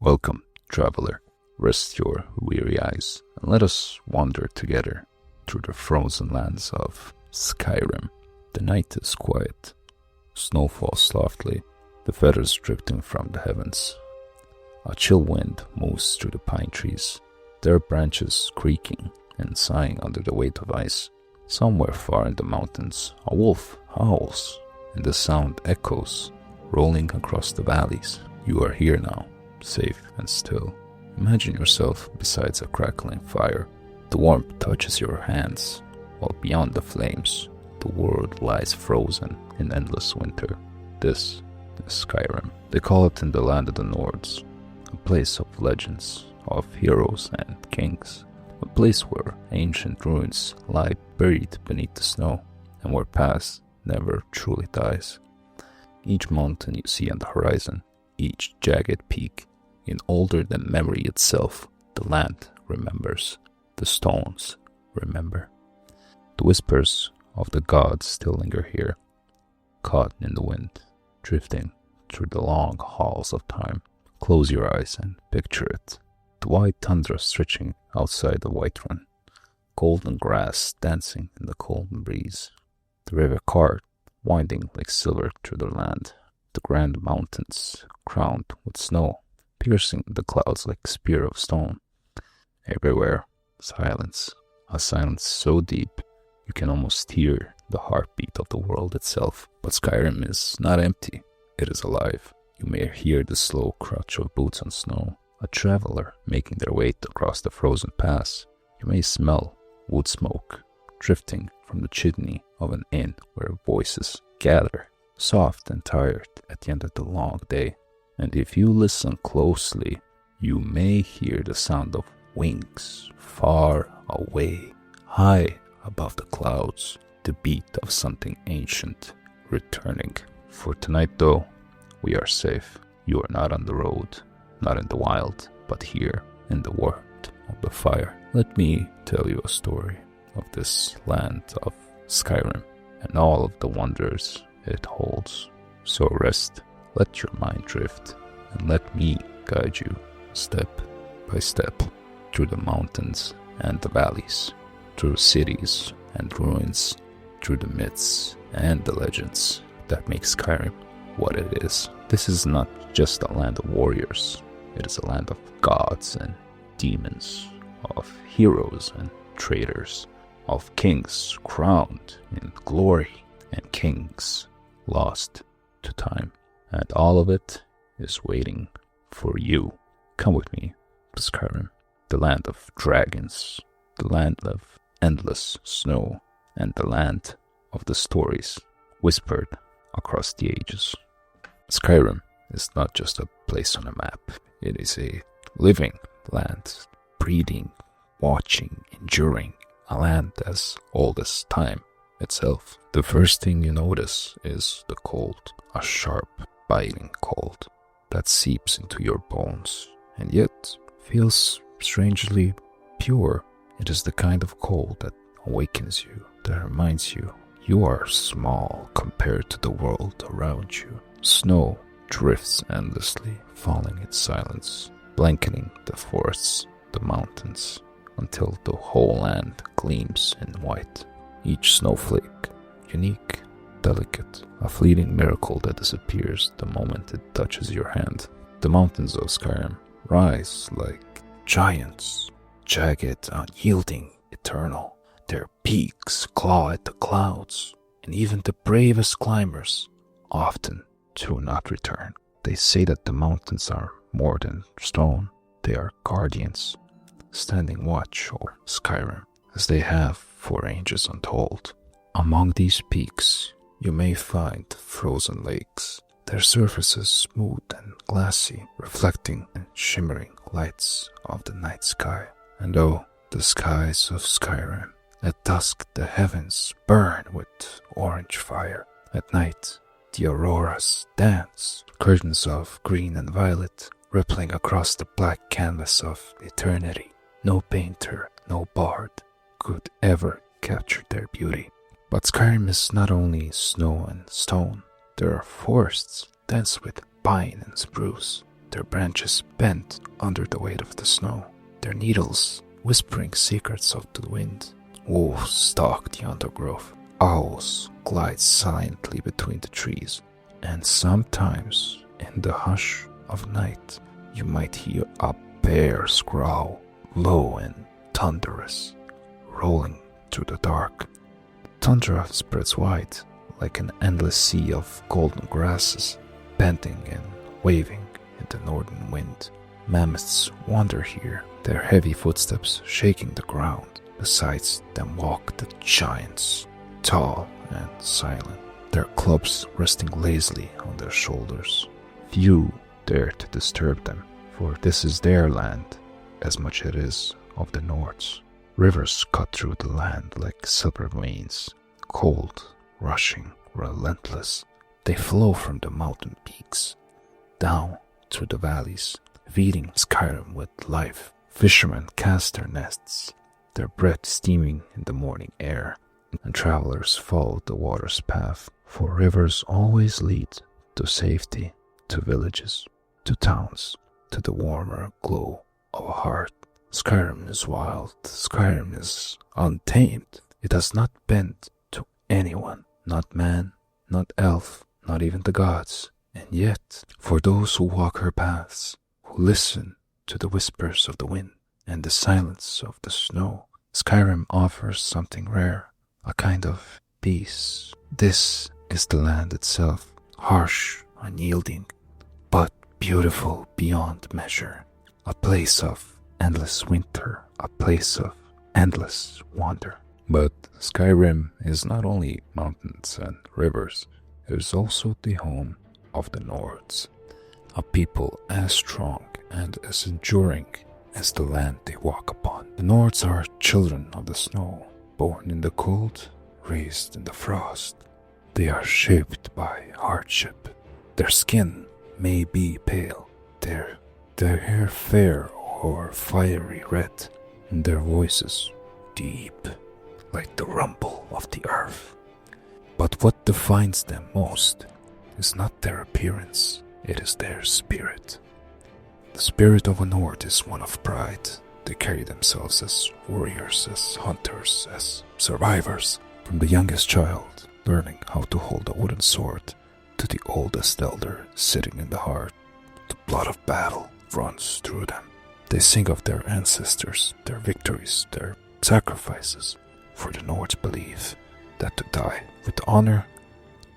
Welcome, traveler. Rest your weary eyes and let us wander together through the frozen lands of Skyrim. The night is quiet. Snow falls softly, the feathers drifting from the heavens. A chill wind moves through the pine trees, their branches creaking and sighing under the weight of ice. Somewhere far in the mountains, a wolf howls, and the sound echoes, rolling across the valleys. You are here now, safe and still. Imagine yourself beside a crackling fire. The warmth touches your hands, while beyond the flames, the world lies frozen in endless winter. This is Skyrim. They call it in the land of the Nords, a place of legends, of heroes and kings, a place where ancient ruins lie buried beneath the snow, and where past never truly dies. Each mountain you see on the horizon, each jagged peak, in older than memory itself, the land remembers, the stones remember. The whispers of the gods still linger here, caught in the wind, drifting through the long halls of time. Close your eyes and picture it. The white tundra stretching outside the Whiterun, golden grass dancing in the cold breeze, the river Cart winding like silver through the land, the grand mountains crowned with snow, piercing the clouds like a spear of stone. Everywhere, silence, a silence so deep you can almost hear the heartbeat of the world itself. But Skyrim is not empty, it is alive. You may hear the slow crunch of boots on snow, a traveler making their way across the frozen pass. You may smell wood smoke drifting from the chimney of an inn where voices gather, soft and tired at the end of the long day. And if you listen closely, you may hear the sound of wings far away, high above the clouds, the beat of something ancient returning. For tonight though, we are safe. You are not on the road, not in the wild, but here in the warmth of the fire. Let me tell you a story of this land of Skyrim and all of the wonders it holds. So rest, let your mind drift, and let me guide you step by step through the mountains and the valleys, through cities and ruins, through the myths and the legends that make Skyrim what it is. This is not just a land of warriors, it is a land of gods and demons, of heroes and traitors, of kings crowned in glory and kings lost to time. And all of it is waiting for you. Come with me to Skyrim, the land of dragons, the land of endless snow, and the land of the stories whispered across the ages. Skyrim is not just a place on a map. It is a living land, breathing, watching, enduring, a land as old as time itself. The first thing you notice is the cold, a sharp, biting cold that seeps into your bones and yet feels strangely pure. It is the kind of cold that awakens you, that reminds you you are small compared to the world around you. Snow drifts endlessly, falling in silence, blanketing the forests, the mountains, until the whole land gleams in white. Each snowflake, unique, delicate, a fleeting miracle that disappears the moment it touches your hand. The mountains of Skyrim rise like giants, jagged, unyielding, eternal. Their peaks claw at the clouds, and even the bravest climbers often do not return. They say that the mountains are more than stone. They are guardians, standing watch over Skyrim, as they have for ages untold. Among these peaks, you may find frozen lakes, their surfaces smooth and glassy, reflecting and shimmering lights of the night sky. And oh, the skies of Skyrim. At dusk, the heavens burn with orange fire. At night, the auroras dance, curtains of green and violet rippling across the black canvas of eternity. No painter, no bard could ever capture their beauty. But Skyrim is not only snow and stone. There are forests dense with pine and spruce, their branches bent under the weight of the snow, their needles whispering secrets of the wind. Wolves stalk the undergrowth, owls glide silently between the trees, and sometimes, in the hush of night, you might hear a bear's growl, low and thunderous, rolling through the dark. Tundra spreads wide, like an endless sea of golden grasses, bending and waving in the northern wind. Mammoths wander here, their heavy footsteps shaking the ground. Beside them walk the giants, tall and silent, their clubs resting lazily on their shoulders. Few dare to disturb them, for this is their land as much as it is of the North's. Rivers cut through the land like silver veins, cold, rushing, relentless. They flow from the mountain peaks, down through the valleys, feeding Skyrim with life. Fishermen cast their nets, their breath steaming in the morning air, and travelers follow the water's path, for rivers always lead to safety, to villages, to towns, to the warmer glow of a heart. Skyrim is wild, Skyrim is untamed. It does not bend to anyone, not man, not elf, not even the gods. And yet, for those who walk her paths, who listen to the whispers of the wind and the silence of the snow, Skyrim offers something rare, a kind of peace. This is the land itself, harsh, unyielding, but beautiful beyond measure. A place of endless winter, a place of endless wonder. But Skyrim is not only mountains and rivers, it is also the home of the Nords, a people as strong and as enduring as the land they walk upon. The Nords are children of the snow, born in the cold, raised in the frost. They are shaped by hardship. Their skin may be pale, their hair fair or fiery red, and their voices deep, like the rumble of the earth. But what defines them most is not their appearance, it is their spirit. The spirit of a Nord is one of pride. They carry themselves as warriors, as hunters, as survivors. From the youngest child learning how to hold a wooden sword to the oldest elder sitting in the heart, the blood of battle runs through them. They sing of their ancestors, their victories, their sacrifices, for the Nords believe that to die with honor,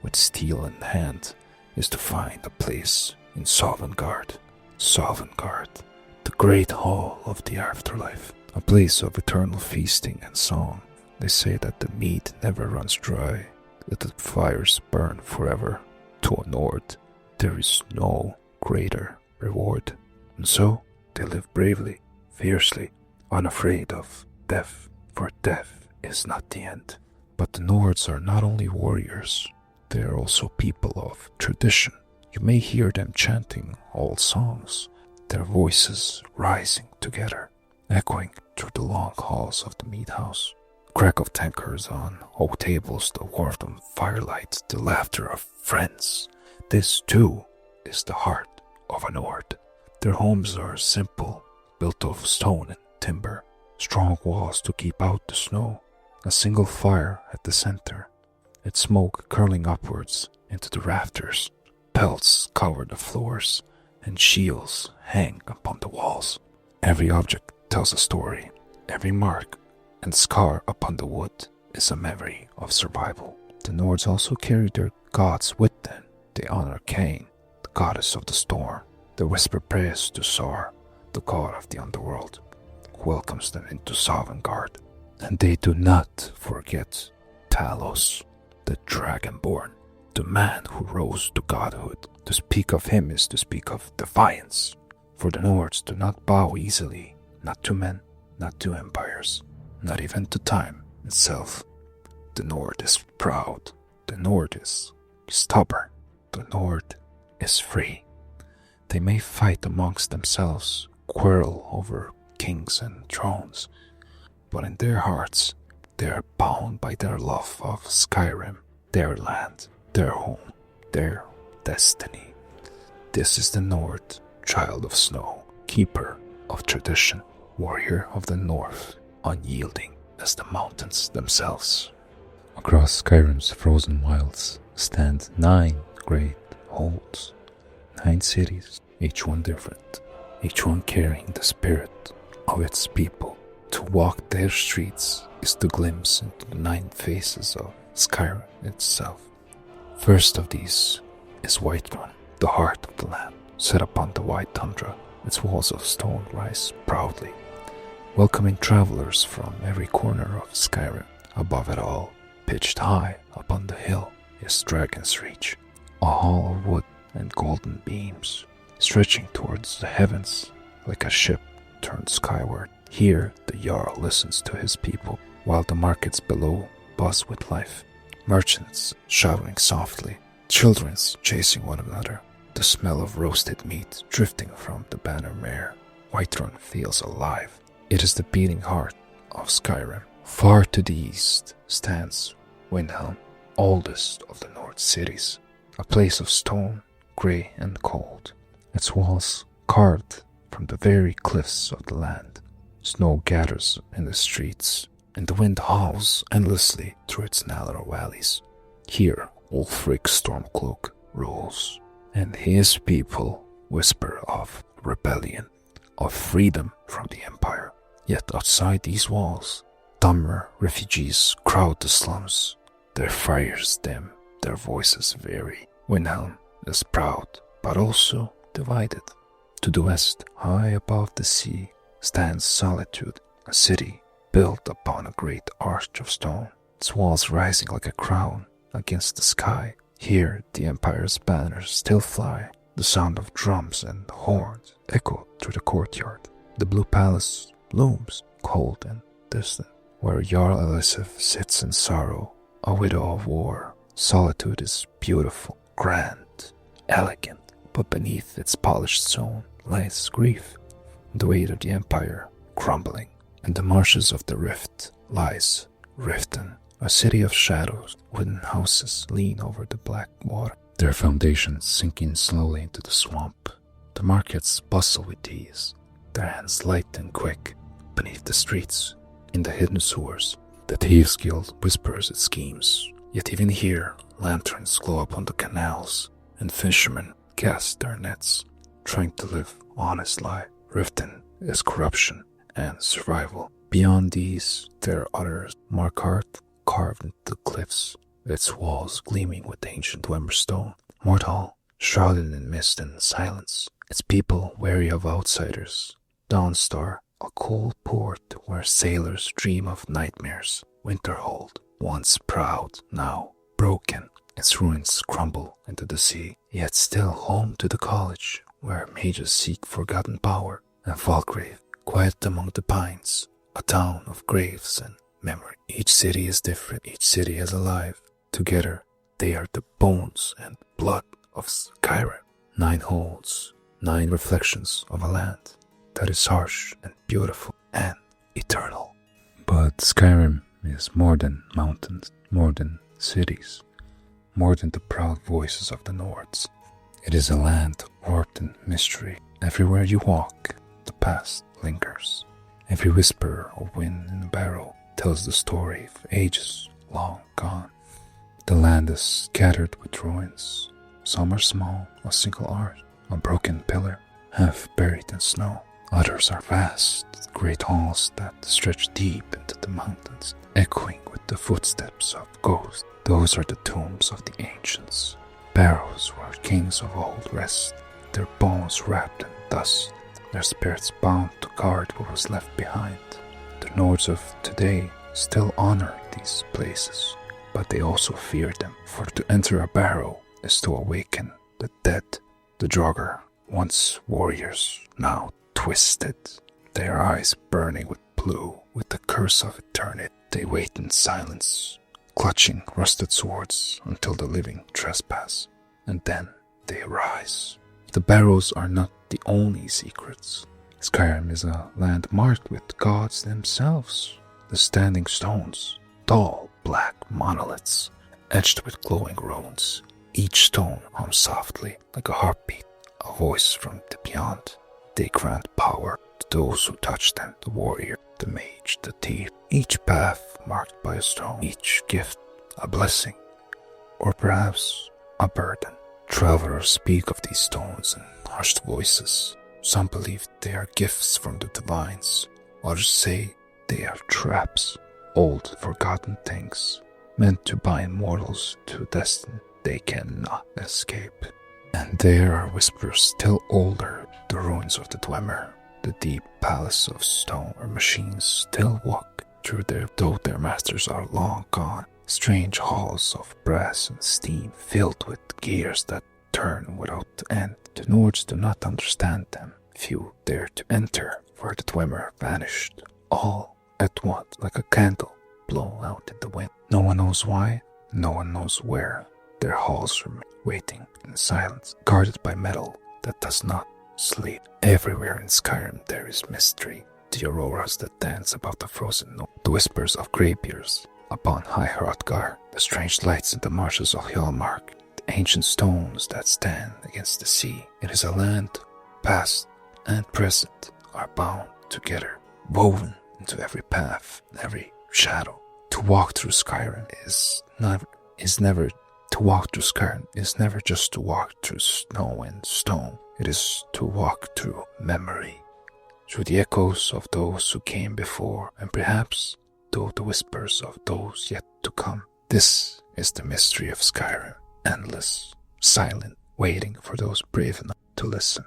with steel in hand, is to find a place in Sovngarde. Sovngarde, the great hall of the afterlife, a place of eternal feasting and song. They say that the meat never runs dry, that the fires burn forever. To a Nord, there is no greater reward. And so, they live bravely, fiercely, unafraid of death, for death is not the end. But the Nords are not only warriors, they are also people of tradition. You may hear them chanting old songs, their voices rising together, echoing through the long halls of the meat house. Crack of tankards on oak tables, the warmth of firelight, the laughter of friends. This, too, is the heart of a Nord. Their homes are simple, built of stone and timber, strong walls to keep out the snow, a single fire at the center, its smoke curling upwards into the rafters. Pelts cover the floors, and shields hang upon the walls. Every object tells a story. Every mark and scar upon the wood is a memory of survival. The Nords also carry their gods with them. They honor Cain, the goddess of the storm. They whisper praise to Sar, the god of the underworld, who welcomes them into Sovngarde. And they do not forget Talos, the dragonborn, the man who rose to godhood. To speak of him is to speak of defiance, for the Nords do not bow easily, not to men, not to empires, not even to time itself. The Nord is proud, the Nord is stubborn, the Nord is free. They may fight amongst themselves, quarrel over kings and thrones, but in their hearts they are bound by their love of Skyrim, their land, their home, their destiny. This is the Nord, child of snow, keeper of tradition, warrior of the north, unyielding as the mountains themselves. Across Skyrim's frozen wilds stand 9 great holds, 9 cities, each one different, each one carrying the spirit of its people. To walk their streets is to glimpse into the 9 faces of Skyrim itself. First of these is Whiterun, the heart of the land, set upon the white tundra. Its walls of stone rise proudly, welcoming travelers from every corner of Skyrim. Above it all, pitched high upon the hill, is Dragon's Reach, a hall of wood and golden beams, stretching towards the heavens like a ship turned skyward. Here the Jarl listens to his people, while the markets below buzz with life. Merchants shouting softly, children chasing one another, the smell of roasted meat drifting from the banner mare. Whiterun feels alive. It is the beating heart of Skyrim. Far to the east stands Windhelm, oldest of the North cities, a place of stone, grey and cold, its walls carved from the very cliffs of the land. Snow gathers in the streets, and the wind howls endlessly through its narrow valleys. Here Ulfric Stormcloak rules, and his people whisper of rebellion, of freedom from the Empire. Yet outside these walls, dumber refugees crowd the slums. Their fires dim, their voices vary. Windhelm is proud, but also divided. To the west, high above the sea, stands Solitude, a city built upon a great arch of stone, its walls rising like a crown against the sky. Here the Empire's banners still fly. The sound of drums and horns echo through the courtyard. The blue palace looms cold and distant, where Jarl Elisif sits in sorrow, a widow of war. Solitude is beautiful, grand, elegant, but beneath its polished stone lies grief, the weight of the Empire crumbling. In the marshes of the Rift lies Riften, a city of shadows. Wooden houses lean over the black water, their foundations sinking slowly into the swamp. The markets bustle with ease, their hands light and quick. Beneath the streets, in the hidden sewers, the Thieves' Guild whispers its schemes. Yet even here, lanterns glow upon the canals, and fishermen cast their nets, trying to live honest life. Riften is corruption and survival. Beyond these, there are others, Markarth, carved into the cliffs, its walls gleaming with ancient Wemberstone. Mordhall, shrouded in mist and silence, its people wary of outsiders. Dawnstar, a cold port where sailors dream of nightmares. Winterhold, once proud, now broken, its ruins crumble into the sea, yet still home to the college, where mages seek forgotten power. And Falkgrave, quiet among the pines, a town of graves and memory. Each city is different, each city is alive. Together, they are the bones and blood of Skyrim. 9 holds, 9 reflections of a land that is harsh and beautiful and eternal. But Skyrim is more than mountains, more than cities, more than the proud voices of the Nords. It is a land warped in mystery. Everywhere you walk, the past lingers. Every whisper of wind in a barrow tells the story of ages long gone. The land is scattered with ruins. Some are small, a single arch, a broken pillar, half buried in snow. Others are vast, great halls that stretch deep into the mountains, echoing with the footsteps of ghosts. Those are the tombs of the ancients, barrows where kings of old rest, their bones wrapped in dust, their spirits bound to guard what was left behind. The Nords of today still honor these places, but they also fear them, for to enter a barrow is to awaken the dead. The Draugr, once warriors, now twisted, their eyes burning with blue, with the curse of eternity. They wait in silence, clutching rusted swords until the living trespass, and then they rise. The barrows are not the only secrets. Skyrim is a land marked with gods themselves. The standing stones, tall black monoliths, etched with glowing runes. Each stone hums softly like a heartbeat, a voice from the beyond. They grant power to those who touch them, the warrior, the mage, the thief. Each path marked by a stone, each gift a blessing, or perhaps a burden. Travelers speak of these stones in hushed voices. Some believe they are gifts from the divines, others say they are traps, old forgotten things, meant to bind mortals to a destiny they cannot escape. And there are whispers still older, the ruins of the Dwemer, the deep palace of stone where machines still walk through there, though their masters are long gone. Strange halls of brass and steam filled with gears that turn without end. The Nords do not understand them. Few dare to enter, for the Dwemer vanished, all at once, like a candle blown out in the wind. No one knows why, no one knows where. Their halls remain waiting in silence, guarded by metal that does not sleep. Everywhere in Skyrim there is mystery. The auroras that dance above the frozen north, the whispers of greybeards upon High Hrothgar, the strange lights in the marshes of Hjalmark, the ancient stones that stand against the sea. It is a land, past and present, are bound together, woven into every path, every shadow. To walk through Skyrim is never just to walk through snow and stone. It is to walk through memory, through the echoes of those who came before, and perhaps through the whispers of those yet to come. This is the mystery of Skyrim, endless, silent, waiting for those brave enough to listen.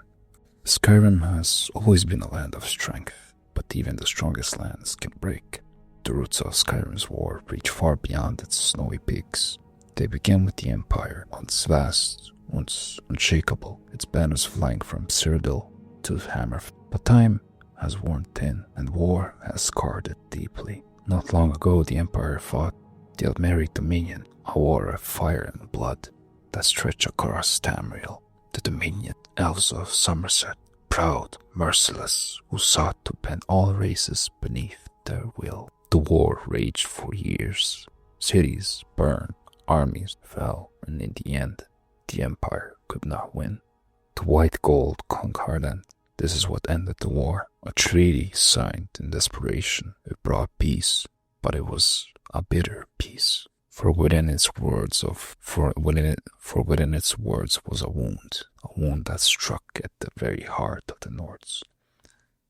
Skyrim has always been a land of strength, but even the strongest lands can break. The roots of Skyrim's war reach far beyond its snowy peaks. They began with the Empire, once vast, once unshakable, its banners flying from Cyrodiil to Hammerfell. But time has worn thin, and war has scarred it deeply. Not long ago the Empire fought the Aldmeri Dominion, a war of fire and blood that stretched across Tamriel. The Dominion, elves of Somerset, proud, merciless, who sought to bend all races beneath their will. The war raged for years. Cities burned, armies fell, and in the end, the Empire could not win. The White Gold conquered, and this is what ended the war. A treaty signed in desperation. It brought peace, but it was a bitter peace. For within its words was a wound that struck at the very heart of the Nords.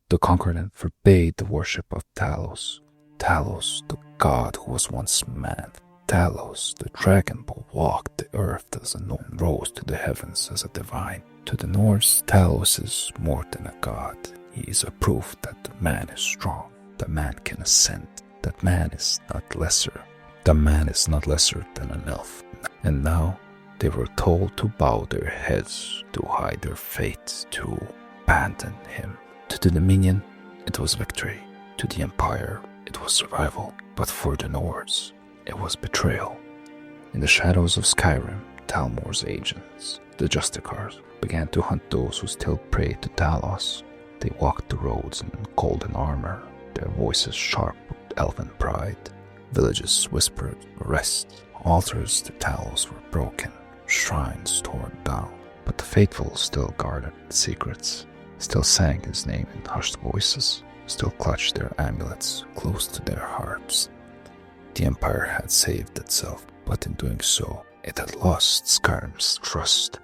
The Concordant forbade the worship of Talos. Talos, the god who was once man. Talos, the dragon who walked the earth as a gnome, rose to the heavens as a divine. To the Nords, Talos is more than a god. He is a proof that the man is strong, that man can ascend, that man is not lesser. The man is not lesser than an elf. And now they were told to bow their heads, to hide their fate, to abandon him. To the Dominion, it was victory. To the Empire, it was survival. But for the Nords, it was betrayal. In the shadows of Skyrim, Talmor's agents, the Justicars, began to hunt those who still prayed to Talos. They walked the roads in golden armor, their voices sharp with elven pride. Villages whispered rest. Altars to Talos were broken, shrines torn down. But the faithful still guarded secrets, still sang his name in hushed voices, still clutched their amulets close to their hearts. The Empire had saved itself, but in doing so, it had lost Skyrim's trust.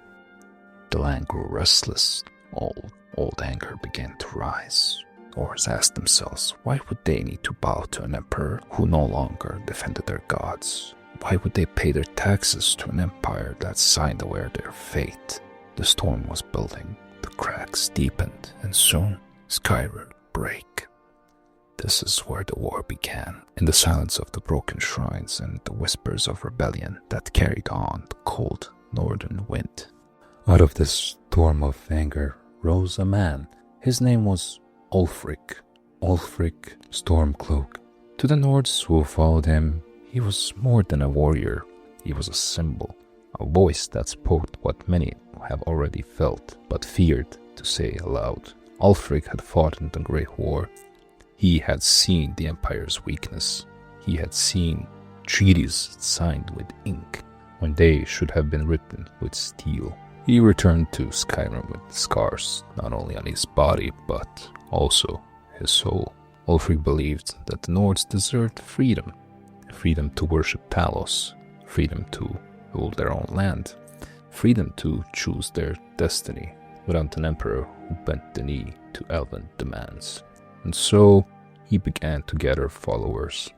The land grew restless. Old anger began to rise. Orcs asked themselves, why would they need to bow to an emperor who no longer defended their gods? Why would they pay their taxes to an empire that signed away their fate? The storm was building, the cracks deepened, and soon Skyrim would break. This is where the war began, in the silence of the broken shrines and the whispers of rebellion that carried on the cold northern wind. Out of this storm of anger rose a man. His name was Ulfric Stormcloak. To the Nords who followed him, he was more than a warrior. He was a symbol, a voice that spoke what many have already felt but feared to say aloud. Ulfric had fought in the Great War. He had seen the Empire's weakness. He had seen treaties signed with ink when they should have been written with steel. He returned to Skyrim with scars not only on his body but also his soul. Ulfric believed that the Nords deserved freedom. Freedom to worship Talos, freedom to rule their own land, freedom to choose their destiny without an emperor who bent the knee to elven demands. And so he began to gather followers.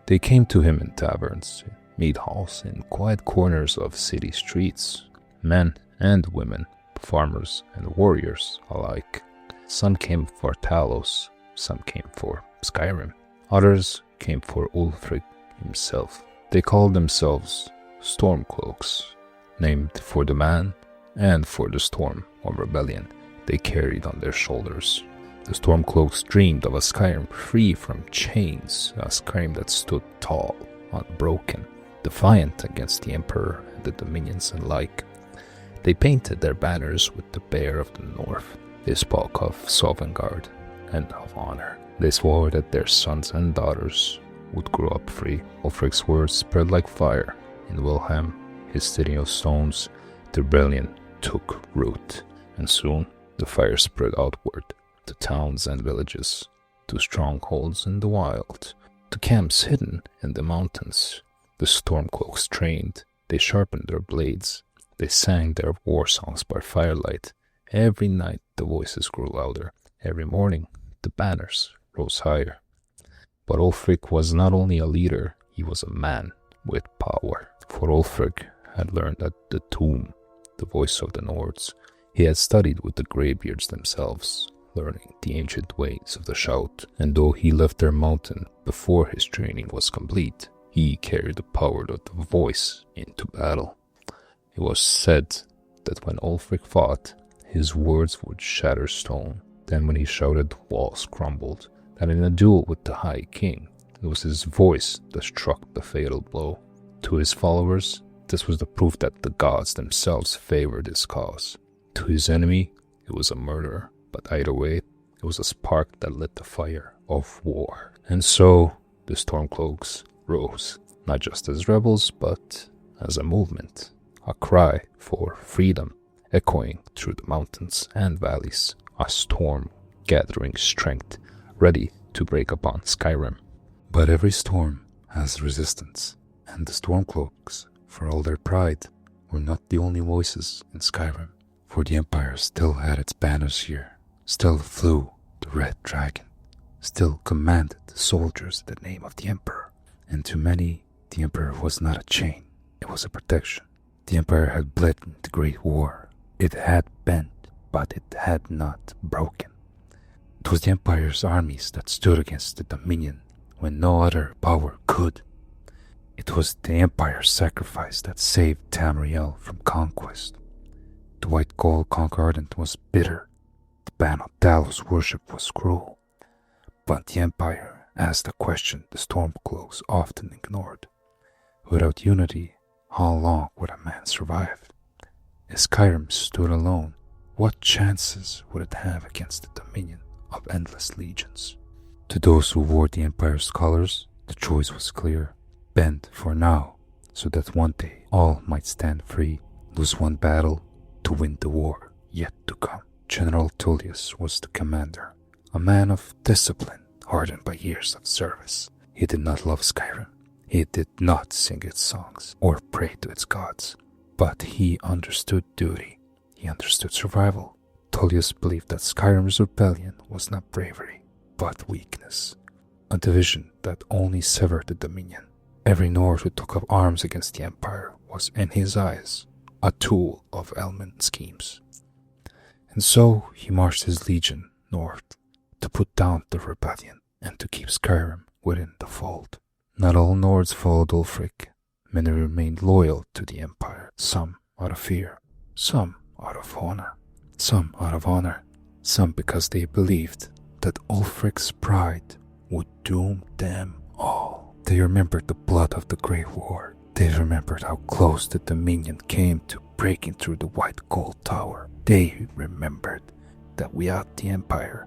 They came to him in taverns, mead halls, in quiet corners of city streets, men and women, farmers and warriors alike. Some came for Talos, some came for Skyrim, others came for Ulfric himself. They called themselves Stormcloaks, named for the man and for the storm or rebellion they carried on their shoulders. The Stormcloaks dreamed of a Skyrim free from chains, a Skyrim that stood tall, unbroken, defiant against the Emperor and the Dominions alike. They painted their banners with the Bear of the North. They spoke of Sovngarde and of honor. They swore that their sons and daughters would grow up free. Ulfric's words spread like fire. In Wilhelm, his city of stones, the rebellion took root, and soon the fire spread outward to towns and villages, to strongholds in the wild, to camps hidden in the mountains. The Stormcloaks trained, they sharpened their blades, they sang their war songs by firelight. Every night the voices grew louder, every morning the banners rose higher. But Ulfric was not only a leader, he was a man with power. For Ulfric had learned at the tomb the voice of the Nords. He had studied with the Greybeards themselves, learning the ancient ways of the shout, and though he left their mountain before his training was complete, he carried the power of the voice into battle. It was said that when Ulfric fought, his words would shatter stone. Then when he shouted, walls crumbled. That in a duel with the High King, it was his voice that struck the fatal blow. To his followers, this was the proof that the gods themselves favored his cause. To his enemy, it was a murder, but either way, it was a spark that lit the fire of war. And so, the Stormcloaks rose, not just as rebels, but as a movement, a cry for freedom, echoing through the mountains and valleys, a storm gathering strength, ready to break upon Skyrim. But every storm has resistance, and the Stormcloaks, for all their pride, were not the only voices in Skyrim, for the Empire still had its banners here, still flew the Red Dragon, still commanded the soldiers in the name of the Emperor, and to many, the Emperor was not a chain, it was a protection. The Empire had bled in the Great War, it had bent, but it had not broken. It was the Empire's armies that stood against the Dominion when no other power could. It was the Empire's sacrifice that saved Tamriel from conquest. The White Gold Concordant was bitter. The ban on Talos worship was cruel. But the Empire asked a question the Stormcloaks often ignored. Without unity, how long would a man survive? If Skyrim stood alone, what chances would it have against the Dominion of endless legions? To those who wore the Empire's colors, the choice was clear. Bend for now, so that one day all might stand free, lose one battle to win the war yet to come. General Tullius was the commander, a man of discipline, hardened by years of service. He did not love Skyrim. He did not sing its songs or pray to its gods, but he understood duty. He understood survival. Tullius believed that Skyrim's rebellion was not bravery, but weakness, a division that only severed the Dominion. Every Nord who took up arms against the Empire was, in his eyes, a tool of Elmen schemes. And so he marched his legion north to put down the rebellion and to keep Skyrim within the fold. Not all Nords followed Ulfric. Many remained loyal to the Empire, some out of fear, some out of honor, some because they believed that Ulfric's pride would doom them all. They remembered the blood of the Great War. They remembered how close the Dominion came to breaking through the White Gold Tower. They remembered that without the Empire,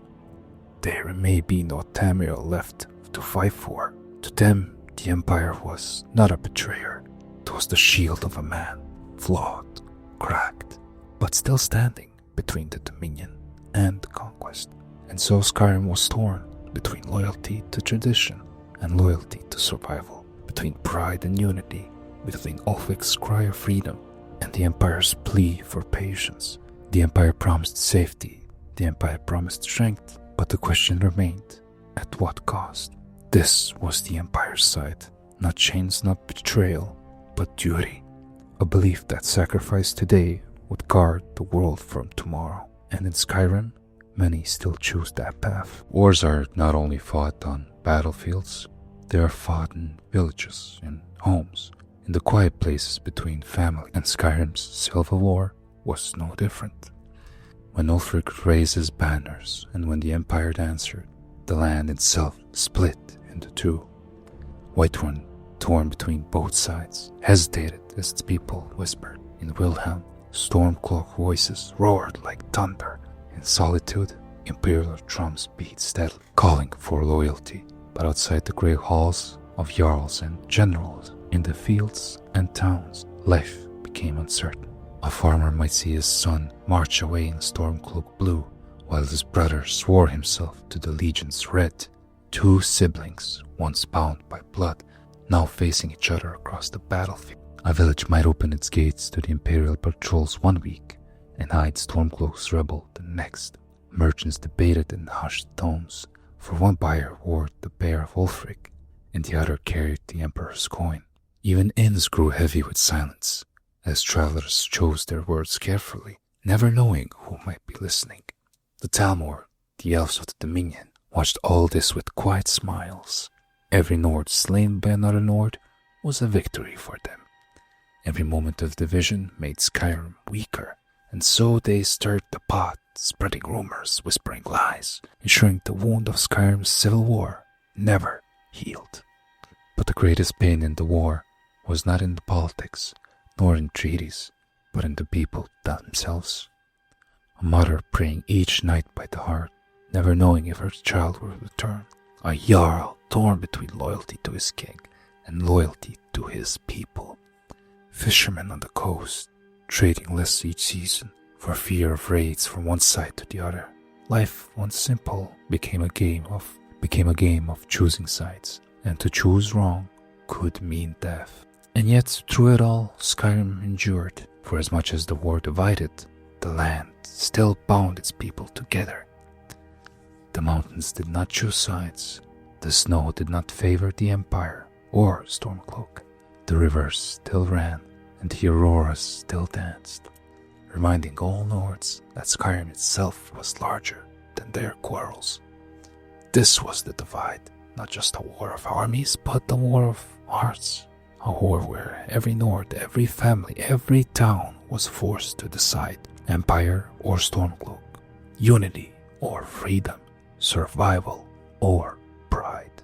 there may be no Tamriel left to fight for. To them, the Empire was not a betrayer. It was the shield of a man, flawed, cracked, but still standing between the dominion and the conquest. And so Skyrim was torn between loyalty to tradition and loyalty to survival, between pride and unity, between Ulfric's cry of freedom and the Empire's plea for patience. The Empire promised safety, the Empire promised strength, but the question remained, at what cost? This was the Empire's side, not chains, not betrayal, but duty. A belief that sacrifice today would guard the world from tomorrow. And in Skyrim, many still choose that path. Wars are not only fought on battlefields, they are fought in villages, in homes, in the quiet places between family. And Skyrim's civil war was no different. When Ulfric raised his banners and when the Empire answered, the land itself split into two. Whiterun, torn between both sides, hesitated as its people whispered in Wilhelm. Stormcloak voices roared like thunder. In solitude, imperial drums beat steadily, calling for loyalty. But outside the grey halls of jarls and generals, in the fields and towns, life became uncertain. A farmer might see his son march away in Stormcloak blue, while his brother swore himself to the legion's red. Two siblings, once bound by blood, now facing each other across the battlefield. A village might open its gates to the imperial patrols one week and hide Stormcloak's rebel the next. Merchants debated in hushed tones, for one buyer wore the bear of Ulfric and the other carried the emperor's coin. Even inns grew heavy with silence, as travelers chose their words carefully, never knowing who might be listening. The Talmor, the elves of the Dominion, watched all this with quiet smiles. Every Nord slain by another Nord was a victory for them. Every moment of division made Skyrim weaker, and so they stirred the pot, spreading rumors, whispering lies, ensuring the wound of Skyrim's civil war never healed. But the greatest pain in the war was not in the politics, nor in treaties, but in the people themselves. A mother praying each night by the hearth, never knowing if her child would return. A jarl torn between loyalty to his king and loyalty to his people. Fishermen on the coast, trading less each season for fear of raids from one side to the other. Life, once simple, became a game of choosing sides, and to choose wrong could mean death. And yet, through it all, Skyrim endured. For as much as the war divided, the land still bound its people together. The mountains did not choose sides. The snow did not favor the Empire or Stormcloak. The rivers still ran, and the auroras still danced, reminding all Nords that Skyrim itself was larger than their quarrels. This was the divide, not just a war of armies, but a war of hearts. A war where every Nord, every family, every town was forced to decide Empire or Stormcloak, unity or freedom, survival or pride.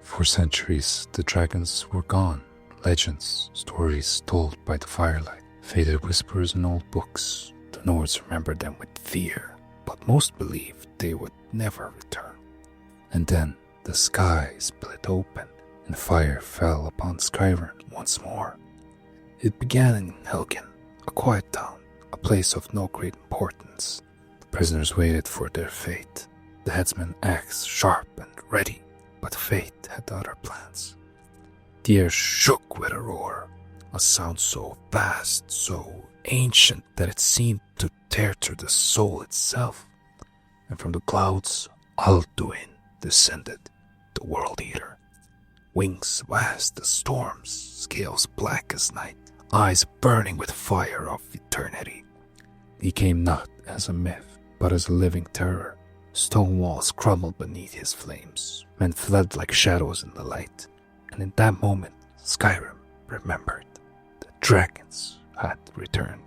For centuries, the dragons were gone. Legends, stories told by the firelight, faded whispers in old books. The Nords remembered them with fear, but most believed they would never return. And then the sky split open, and fire fell upon Skyrim once more. It began in Helgen, a quiet town, a place of no great importance. The prisoners waited for their fate, the headsman axe sharp and ready, but fate had other plans. The air shook with a roar, a sound so vast, so ancient that it seemed to tear through the soul itself. And from the clouds, Alduin descended, the World Eater. Wings vast as storms, scales black as night, eyes burning with fire of eternity. He came not as a myth, but as a living terror. Stone walls crumbled beneath his flames. Men fled like shadows in the light. And in that moment, Skyrim remembered. The dragons had returned.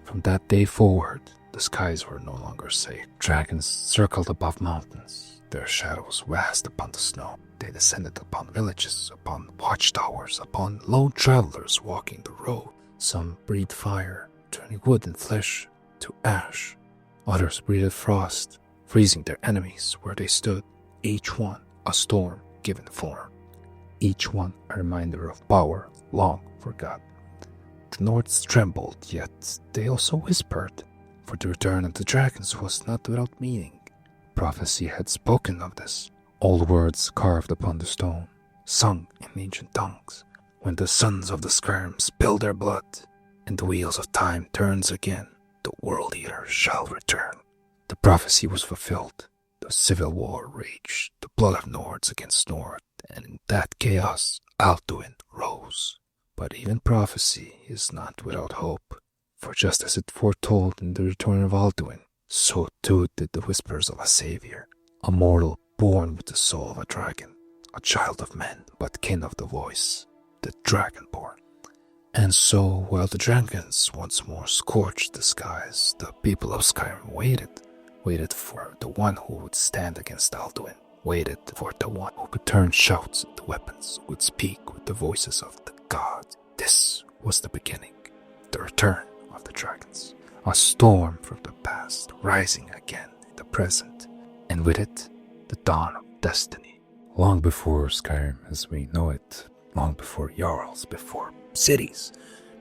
From that day forward, the skies were no longer safe. Dragons circled above mountains, their shadows vast upon the snow. They descended upon villages, upon watchtowers, upon lone travelers walking the road. Some breathed fire, turning wood and flesh to ash. Others breathed frost, freezing their enemies where they stood, each one a storm given form. Each one a reminder of power long forgot. The Nords trembled, yet they also whispered, for the return of the dragons was not without meaning. Prophecy had spoken of this, all words carved upon the stone, sung in ancient tongues. When the sons of the Skyrim spill their blood, and the wheels of time turns again, the World Eater shall return. The prophecy was fulfilled. The civil war raged, the blood of Nords against Nord, and in that chaos Alduin rose. But even prophecy is not without hope, for just as it foretold in the return of Alduin, so too did the whispers of a savior, a mortal born with the soul of a dragon, a child of men, but kin of the voice, the Dragonborn. And so, while the dragons once more scorched the skies, the people of Skyrim waited for the one who would stand against Alduin, waited for the one who could turn shouts into weapons, who would speak with the voices of the god. This was the beginning, the return of the dragons, a storm from the past rising again in the present, and with it, the dawn of destiny. Long before Skyrim as we know it, long before Jarls, before cities,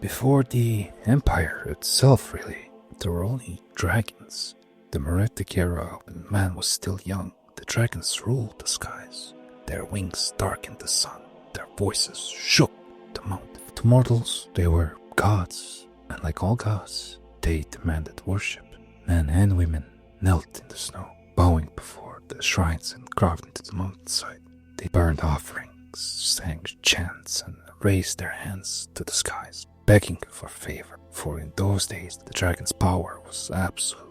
before the Empire itself really, there were only dragons. The Meretic era, when man was still young, the dragons ruled the skies. Their wings darkened the sun, their voices shook the mountain. To mortals, they were gods, and like all gods, they demanded worship. Men and women knelt in the snow, bowing before the shrines and carved into the mountainside. They burned offerings, sang chants, and raised their hands to the skies, begging for favor, for in those days the dragon's power was absolute.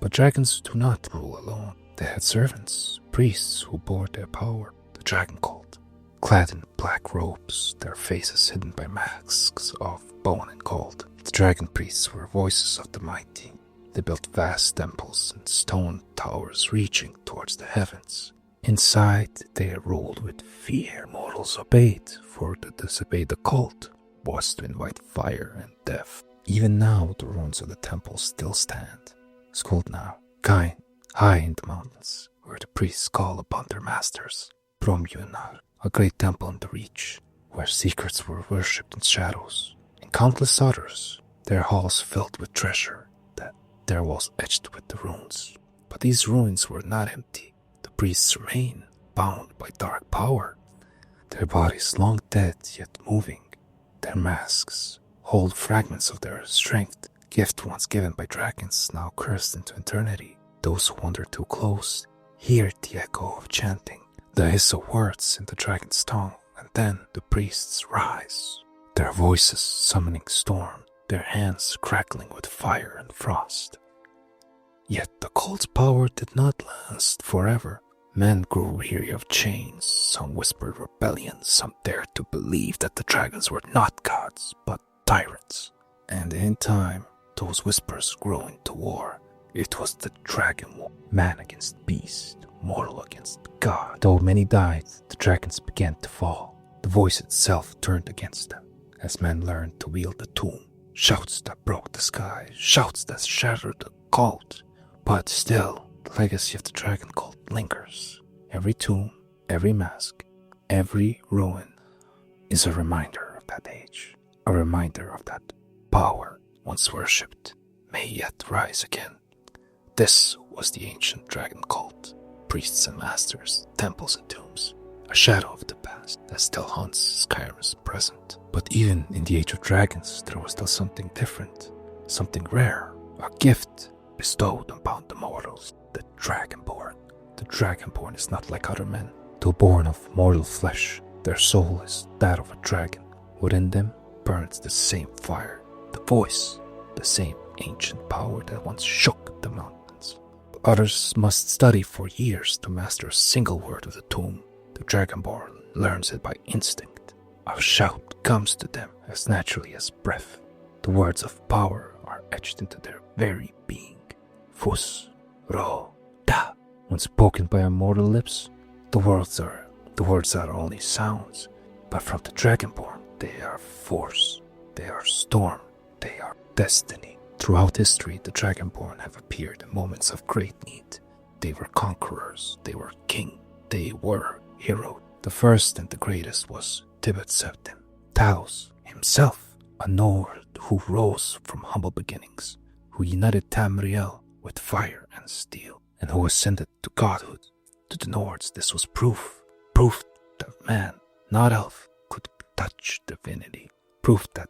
But dragons do not rule alone. They had servants, priests who bore their power, the dragon cult, clad in black robes, their faces hidden by masks of bone and gold. The dragon priests were voices of the mighty. They built vast temples and stone towers reaching towards the heavens. Inside, they ruled with fear. Mortals obeyed, for to disobey the cult was to invite fire and death. Even now, the ruins of the temples still stand. Skuldnar, Kain, high in the mountains, where the priests call upon their masters. Bromjunar, a great temple in the Reach, where secrets were worshipped in shadows. And countless others, their halls filled with treasure, their walls etched with the runes. But these ruins were not empty. The priests remain, bound by dark power. Their bodies long dead yet moving. Their masks hold fragments of their strength, gift once given by dragons, now cursed into eternity. Those who wander too close hear the echo of chanting, the hiss of words in the dragon's tongue, and then the priests rise, their voices summoning storm, their hands crackling with fire and frost. Yet the cult's power did not last forever. Men grew weary of chains, some whispered rebellion, some dared to believe that the dragons were not gods, but tyrants. And in time, those whispers grew into war. It was the dragon war, man against beast, mortal against god. Though many died, the dragons began to fall. The voice itself turned against them, as men learned to wield the tomb. Shouts that broke the sky, shouts that shattered the cult. But still, the legacy of the dragon cult lingers. Every tomb, every mask, every ruin is a reminder of that age, a reminder of that power once worshipped may yet rise again. This was the ancient dragon cult, priests and masters, temples and tombs, a shadow of the past that still haunts Skyrim's present. But even in the age of dragons, there was still something different, something rare, a gift bestowed upon the mortals, the Dragonborn. The Dragonborn is not like other men. Though born of mortal flesh, their soul is that of a dragon. Within them burns the same fire, the voice, the same ancient power that once shook the mountains. Others must study for years to master a single word of the tomb. The Dragonborn learns it by instinct. A shout comes to them as naturally as breath. The words of power are etched into their very being. Fus, Ro, Da. When spoken by immortal lips, the words are only sounds, but from the Dragonborn, they are force, they are storm, they are destiny. Throughout history, the Dragonborn have appeared in moments of great need. They were conquerors, they were king, they were hero. The first and the greatest was Tibet Septim, Taos himself, a Nord who rose from humble beginnings, who united Tamriel with fire and steel, and who ascended to godhood. To the Nords this was proof that man, not elf, could touch divinity, proof that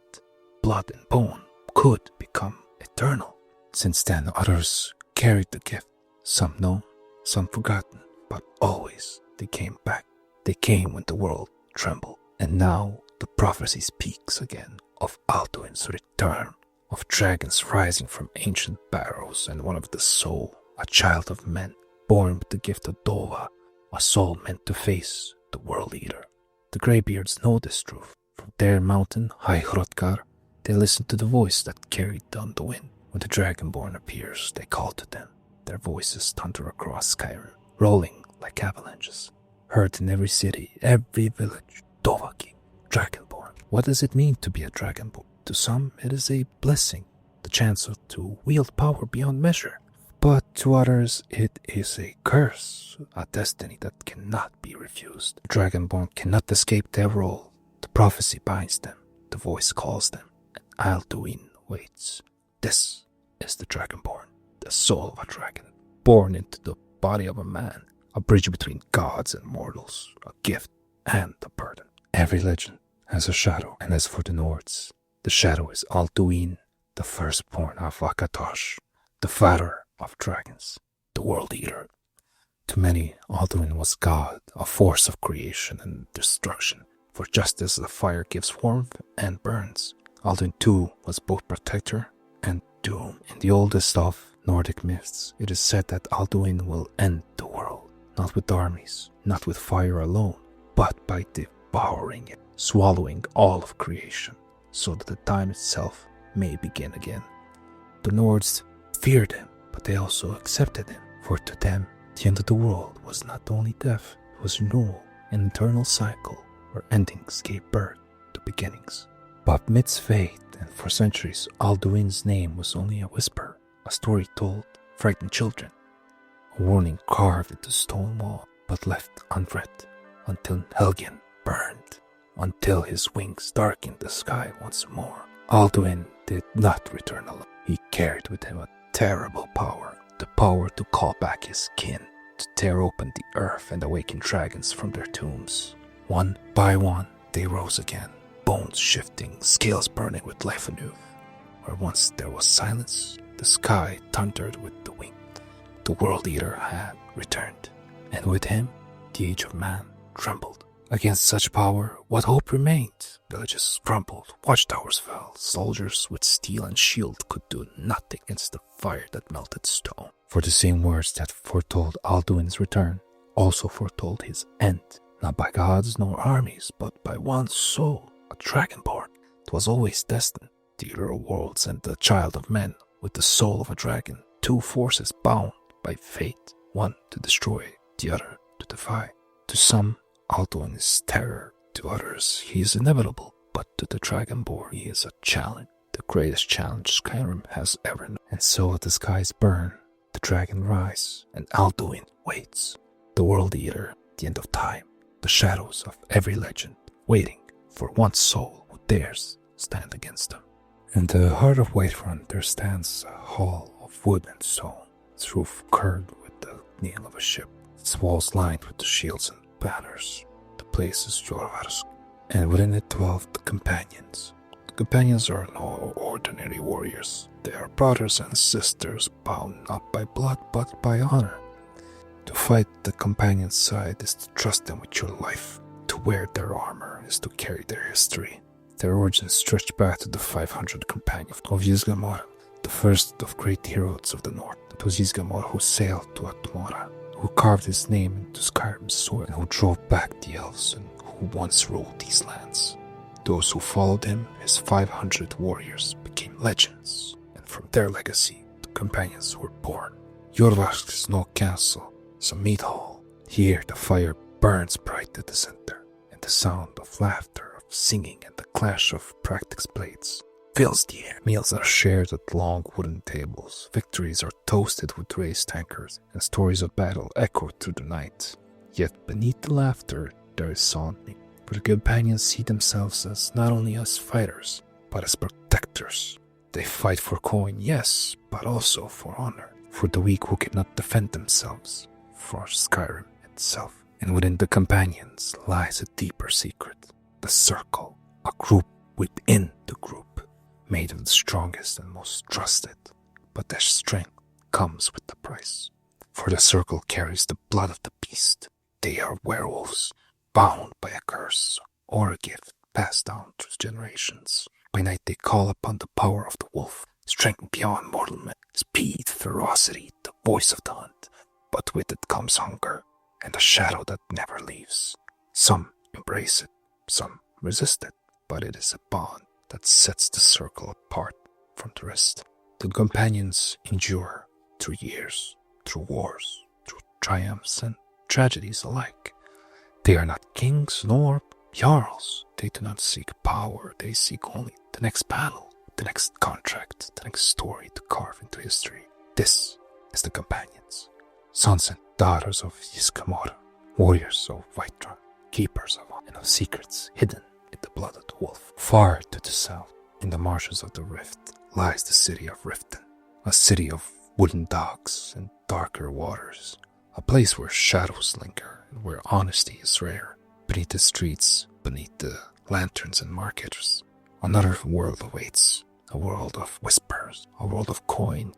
blood and bone could become eternal. Since then others carried the gift, some known, some forgotten, but always they came back. They came when the world trembled, and now the prophecy speaks again of Alduin's return, of dragons rising from ancient barrows, and one of the soul, a child of men, born with the gift of Dova, a soul meant to face the world eater. The greybeards know this truth. From their mountain, High Hrothgar, they listen to the voice that carried down the wind. When the dragonborn appears, they call to them. Their voices thunder across Skyrim, rolling like avalanches. Heard in every city, every village. Dovahkiin, dragonborn. What does it mean to be a dragonborn? To some, it is a blessing, the chance to wield power beyond measure. But to others, it is a curse, a destiny that cannot be refused. The dragonborn cannot escape their role. The prophecy binds them, the voice calls them, and Alduin waits. This is the dragonborn, the soul of a dragon, born into the body of a man, a bridge between gods and mortals, a gift and a burden. Every legend has a shadow, and as for the Nords, the shadow is Alduin, the firstborn of Akatosh, the father of dragons, the world eater. To many, Alduin was God, a force of creation and destruction. For just as the fire gives warmth and burns, Alduin too was both protector and doom. In the oldest of Nordic myths, it is said that Alduin will end the world, not with armies, not with fire alone, but by devouring it, swallowing all of creation, so that the time itself may begin again. The Nords feared him, but they also accepted him, for to them, the end of the world was not only death, it was renewal, an eternal cycle where endings gave birth to beginnings. But myths fade, and for centuries, Alduin's name was only a whisper, a story told frightened children, a warning carved into stone wall, but left unread, until Helgen burned, until his wings darkened the sky once more. Alduin did not return alone. He carried with him a terrible power, the power to call back his kin, to tear open the earth and awaken dragons from their tombs. One by one, they rose again, bones shifting, scales burning with life anew. Where once there was silence, the sky thundered with the wind. The world eater had returned, and with him, the age of man trembled. Against such power, what hope remained? Villages crumbled, watchtowers fell, soldiers with steel and shield could do nothing against the fire that melted stone. For the same words that foretold Alduin's return, also foretold his end, not by gods nor armies, but by one soul, a dragonborn. It was always destined, the eater of worlds and the child of men, with the soul of a dragon, two forces bound by fate, one to destroy, the other to defy. To some, Alduin is terror, to others he is inevitable, but to the dragonborn he is a challenge, the greatest challenge Skyrim has ever known. And so the skies burn, the dragon rise, and Alduin waits, the world eater, the end of time, the shadows of every legend, waiting for one soul who dares stand against them. In the heart of Whiterun there stands a hall of wood and stone, its roof curved with the keel of a ship, its walls lined with the shields and banners. The place is Jorvarsk, and within it dwell the companions. The companions are no ordinary warriors. They are brothers and sisters bound not by blood but by honor. To fight the companion's side is to trust them with your life. To wear their armor is to carry their history. Their origins stretch back to the 500 companions of Ysgramor, the first of great heroes of the north. It was Ysgramor who sailed to Atmora, who carved his name into Skyrim's soil, and who drove back the elves and who once ruled these lands. Those who followed him, his 500 warriors, became legends, and from their legacy, the companions were born. Jorvarsk is no castle, it's a mead hall. Here the fire burns bright at the center, and the sound of laughter, of singing, and the clash of practice blades fills the air. Meals are shared at long wooden tables, victories are toasted with raised tankards, and stories of battle echo through the night. Yet beneath the laughter there is something, for the companions see themselves as not only as fighters, but as protectors. They fight for coin, yes, but also for honor, for the weak who cannot defend themselves, for Skyrim itself. And within the companions lies a deeper secret, the circle, a group within the group, made of the strongest and most trusted, but their strength comes with the price. For the circle carries the blood of the beast. They are werewolves, bound by a curse or a gift passed down through generations. By night they call upon the power of the wolf, strength beyond mortal men, speed, ferocity, the voice of the hunt. But with it comes hunger, and a shadow that never leaves. Some embrace it, some resist it, but it is a bond that sets the circle apart from the rest. The companions endure through years, through wars, through triumphs and tragedies alike. They are not kings nor jarls. They do not seek power. They seek only the next battle, the next contract, the next story to carve into history. This is the companions, sons and daughters of Yiskamora, warriors of Whiterun, keepers of and of secrets hidden in the blood of the wolf. Far to the south, in the marshes of the Rift, lies the city of Riften, a city of wooden docks and darker waters, a place where shadows linger and where honesty is rare. Beneath the streets, beneath the lanterns and marketers, another world awaits, a world of whispers, a world of coin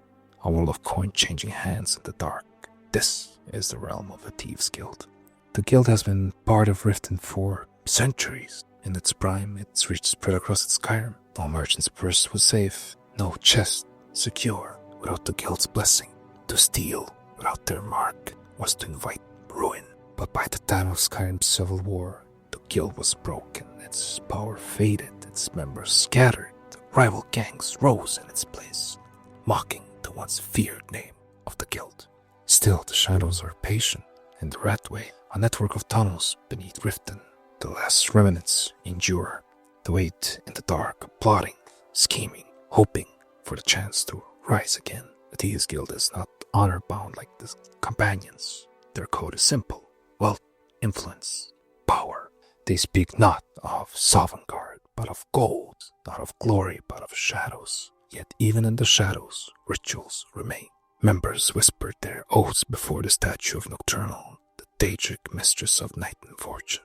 changing hands in the dark. This is the realm of the Thieves' Guild. The guild has been part of Riften for centuries. In its prime, its reach spread across its Skyrim. No merchant's purse was safe, no chest secure without the guild's blessing. To steal without their mark was to invite ruin. But by the time of Skyrim's civil war, the guild was broken, its power faded, its members scattered. Rival gangs rose in its place, mocking the once feared name of the guild. Still, the shadows are patient. In the Ratway, a network of tunnels beneath Riften, the last remnants endure. They wait in the dark, plotting, scheming, hoping for the chance to rise again. The Thieves' Guild is not honor-bound like the companions. Their code is simple: wealth, influence, power. They speak not of Sovngarde, but of gold, not of glory, but of shadows. Yet even in the shadows, rituals remain. Members whispered their oaths before the statue of Nocturnal, the Daedric mistress of night and fortune.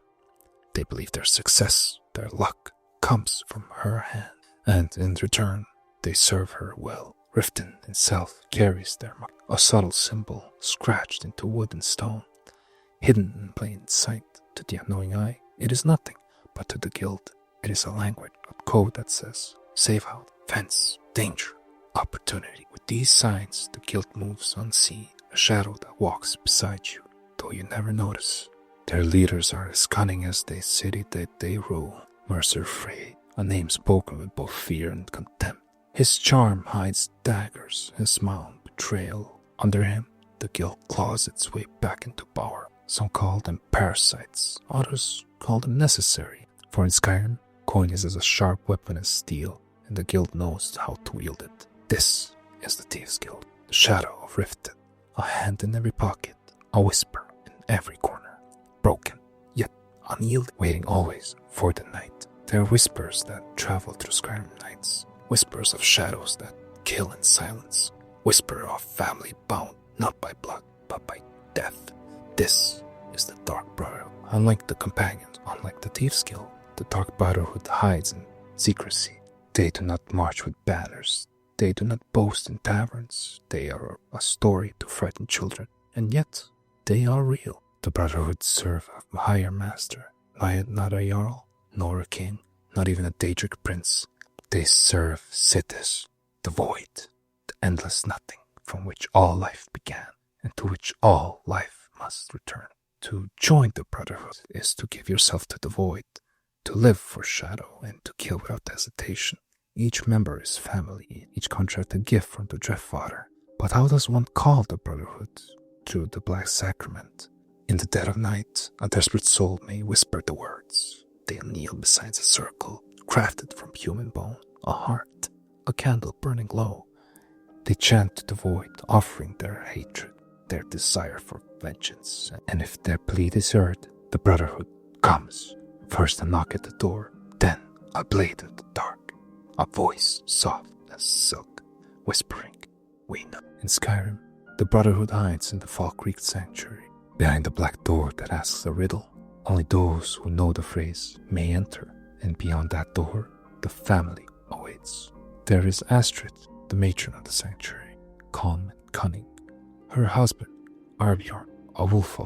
They believe their success, their luck, comes from her hand, and in return, they serve her well. Riften itself carries their mark, a subtle symbol scratched into wood and stone, hidden in plain sight. To the unknowing eye, it is nothing, but to the guild, it is a language, a code that says safe house, fence, danger, opportunity. With these signs, the guild moves unseen, a shadow that walks beside you, though you never notice. Their leaders are as cunning as the city that they rule. Mercer Frey, a name spoken with both fear and contempt. His charm hides daggers, his smile betrayal. Under him, the guild claws its way back into power. Some call them parasites, others call them necessary. For in Skyrim, coin is as a sharp weapon as steel, and the guild knows how to wield it. This is the Thieves' Guild, the shadow of Riften, a hand in every pocket, a whisper in every corner. Broken, yet unyielding, waiting always for the night. There are whispers that travel through Skyrim nights, whispers of shadows that kill in silence, whisper of family bound not by blood, but by death. This is the Dark Brotherhood. Unlike the companions, unlike the Thieves' Guild, the Dark Brotherhood hides in secrecy. They do not march with banners. They do not boast in taverns. They are a story to frighten children, and yet they are real. The Brotherhood serve a higher master, not a jarl, nor a king, not even a Daedric prince. They serve Cities, the void, the endless nothing from which all life began, and to which all life must return. To join the Brotherhood is to give yourself to the void, to live for shadow, and to kill without hesitation. Each member is family, each contract a gift from the Driftfather. But how does one call the Brotherhood? Through the Black Sacrament. In the dead of night, a desperate soul may whisper the words. They kneel beside a circle, crafted from human bone, a heart, a candle burning low. They chant to the void, offering their hatred, their desire for vengeance. And if their plea is heard, the Brotherhood comes. First a knock at the door, then a blade in the dark. a voice soft as silk, whispering, "We know." In Skyrim, the Brotherhood hides in the Fall Creek Sanctuary, behind the black door that asks a riddle. Only those who know the phrase may enter, and beyond that door, the family awaits. There is Astrid, the matron of the sanctuary, calm and cunning. Her husband, Arbjorn, a wolf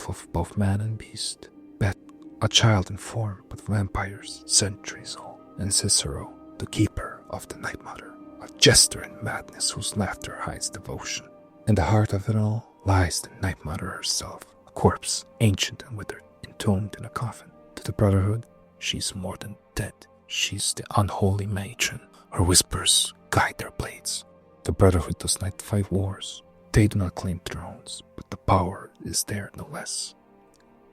of both man and beast. Beth, a child in form but vampires centuries old. And Cicero, the keeper of the Night Mother, a jester in madness whose laughter hides devotion. In the heart of it all lies the Night Mother herself, a corpse, ancient and withered, entombed in a coffin. To the Brotherhood, she's more than dead. She's the unholy matron. Her whispers guide their blades. The Brotherhood does not fight wars. They do not claim thrones, but the power is there no less.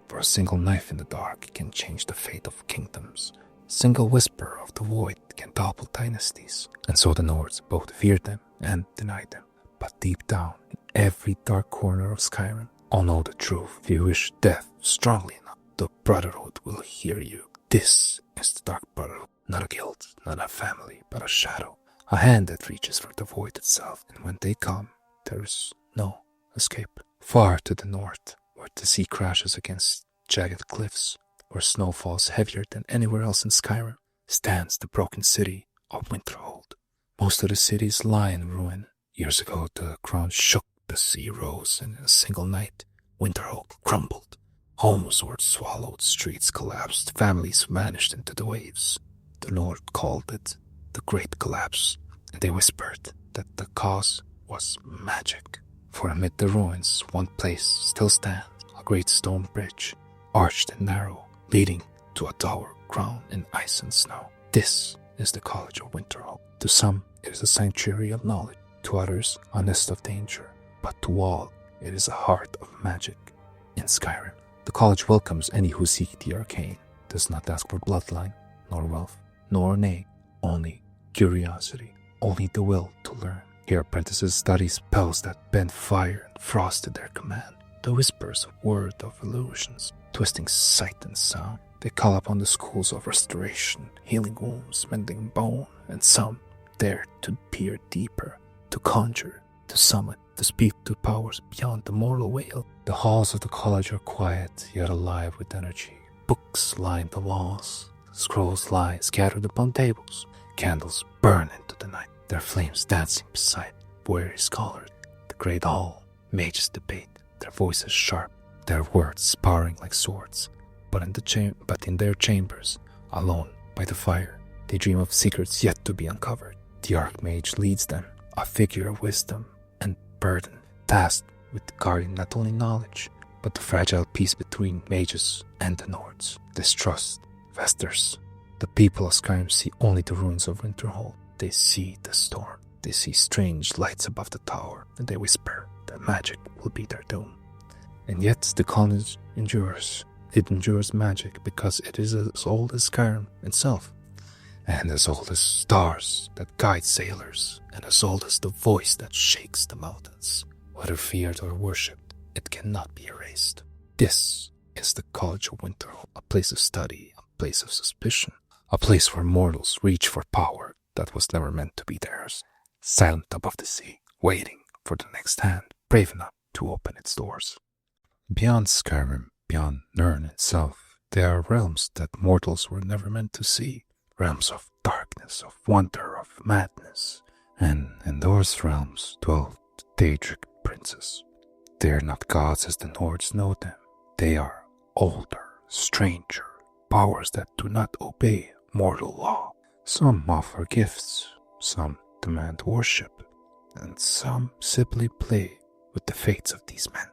For a single knife in the dark can change the fate of kingdoms. A single whisper of the void can topple dynasties. And so the Nords both feared them and denied them. But deep down, in every dark corner of Skyrim, all know the truth. If you wish death strongly enough, the Brotherhood will hear you. This is the Dark Brotherhood. Not a guild, not a family, but a shadow. A hand that reaches for the void itself. And when they come, there is no escape. Far to the north, where the sea crashes against jagged cliffs, where snow falls heavier than anywhere else in Skyrim, stands the broken city of Winterhold. Most of the cities lie in ruin. Years ago, the ground shook, the sea rose, and in a single night, Winterhold crumbled. Homes were swallowed, streets collapsed, families vanished into the waves. The Nord called it the Great Collapse, and they whispered that the cause was magic. For amid the ruins, one place still stands, a great stone bridge, arched and narrow, leading to a tower crowned in ice and snow. This is the College of Winterhold. To some, it is a sanctuary of knowledge, to others, a nest of danger, but to all, it is a heart of magic. In Skyrim, the college welcomes any who seek the arcane, does not ask for bloodline, nor wealth, nor name, only curiosity, only the will to learn. Here apprentices study spells that bend fire and frost to their command, the whispers of word of illusions, twisting sight and sound. They call upon the schools of restoration, healing wounds, mending bone, and some dare to peer deeper, to conjure, to summon, to speak to powers beyond the mortal veil. The halls of the college are quiet, yet alive with energy. Books line the walls, scrolls lie scattered upon tables. Candles burn into the night, their flames dancing beside weary scholars. The great hall, mages debate, their voices sharp, their words sparring like swords. But in their chambers, alone by the fire, they dream of secrets yet to be uncovered. The Archmage leads them, a figure of wisdom and burden, tasked with guarding not only knowledge, but the fragile peace between mages and the Nords. Distrust festers. The people of Skyrim see only the ruins of Winterhold. They see the storm. They see strange lights above the tower, and they whisper that magic will be their doom. And yet the college endures. It endures magic because it is as old as Skyrim itself, and as old as stars that guide sailors, and as old as the voice that shakes the mountains. Whether feared or worshipped, it cannot be erased. This is the College of Winterhold, a place of study, a place of suspicion, a place where mortals reach for power that was never meant to be theirs, silent above the sea, waiting for the next hand, brave enough to open its doors. Beyond Skyrim, beyond Nirn itself, there are realms that mortals were never meant to see, realms of darkness, of wonder, of madness, and in those realms dwell the Daedric princes. They are not gods as the Nords know them. They are older, stranger, powers that do not obey mortal law. Some offer gifts, some demand worship, and some simply play with the fates of these men.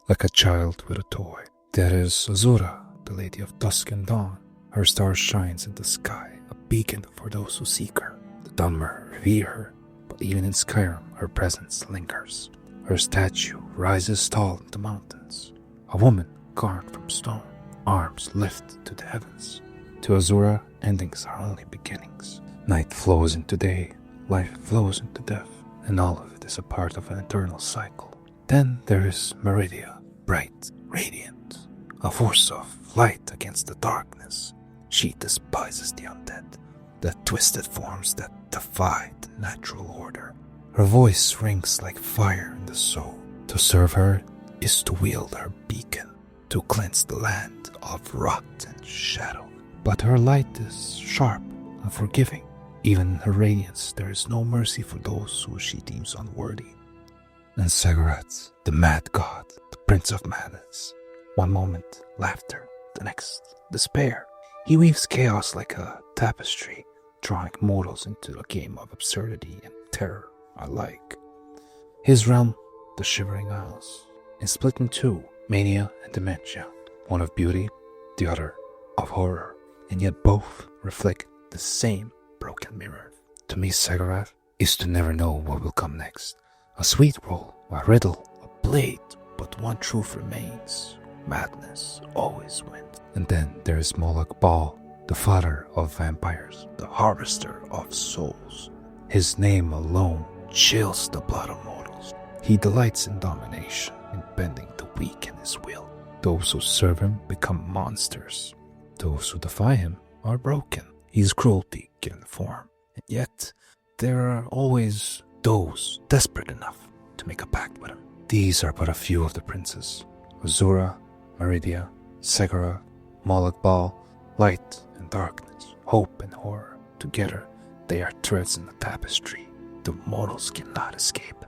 Like a child with a toy. There is Azura, the Lady of Dusk and Dawn. Her star shines in the sky, a beacon for those who seek her. The Dunmer revere her, but even in Skyrim her presence lingers. Her statue rises tall in the mountains, a woman carved from stone, arms lifted to the heavens. To Azura, endings are only beginnings. Night flows into day, life flows into death, and all of it is a part of an eternal cycle. Then there is Meridia, bright, radiant, a force of light against the darkness. She despises the undead, the twisted forms that defy the natural order. Her voice rings like fire in the soul. To serve her is to wield her beacon, to cleanse the land of rot and shadow. But her light is sharp and forgiving. Even in her radiance there is no mercy for those who she deems unworthy. And Segarat, the mad god, the prince of madness. One moment laughter, the next despair. He weaves chaos like a tapestry, drawing mortals into a game of absurdity and terror alike. His realm, the Shivering Isles, is split in two, mania and dementia, one of beauty, the other of horror, and yet both reflect the same broken mirror. To me, Segarat is to never know what will come next. A sweet roll, a riddle, a blade, but one truth remains. Madness always wins. And then there is Moloch Baal, the father of vampires, the harvester of souls. His name alone chills the blood of mortals. He delights in domination, in bending the weak in his will. Those who serve him become monsters. Those who defy him are broken. His cruelty given form. And yet, there are always those desperate enough to make a pact with him. These are but a few of the princes. Azura, Meridia, Segara, Moloch Baal, light and darkness, hope and horror. Together, they are threads in the tapestry the mortals cannot escape.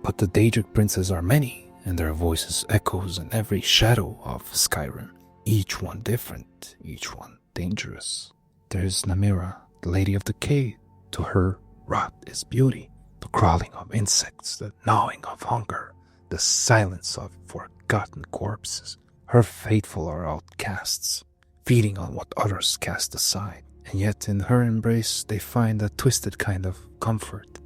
But the Daedric princes are many, and their voices echoes in every shadow of Skyrim. Each one different, each one dangerous. There is Namira, the Lady of Decay. To her, rot is beauty. The crawling of insects, the gnawing of hunger, the silence of forgotten corpses. Her faithful are outcasts, feeding on what others cast aside. And yet in her embrace they find a twisted kind of comfort.